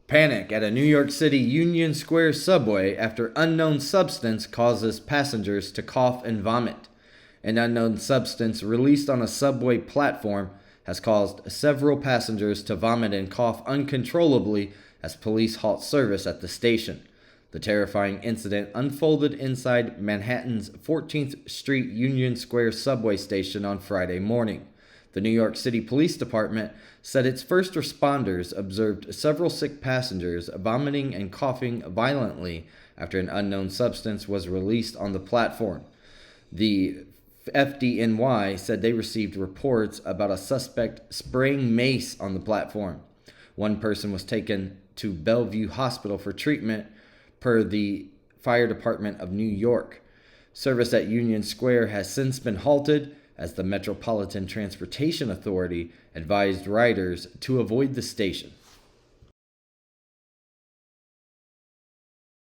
Panic at a New York City Union Square subway after unknown substance causes passengers to cough and vomit. An unknown substance released on a subway platform has caused several passengers to vomit and cough uncontrollably as police halt service at the station. The terrifying incident unfolded inside Manhattan's 14th Street Union Square subway station on Friday morning. The New York City Police Department said its first responders observed several sick passengers vomiting and coughing violently after an unknown substance was released on the platform. The FDNY said they received reports about a suspect spraying mace on the platform. One person was taken to Bellevue Hospital for treatment, per the Fire Department of New York. Service at Union Square has since been halted as the Metropolitan Transportation Authority advised riders to avoid the station.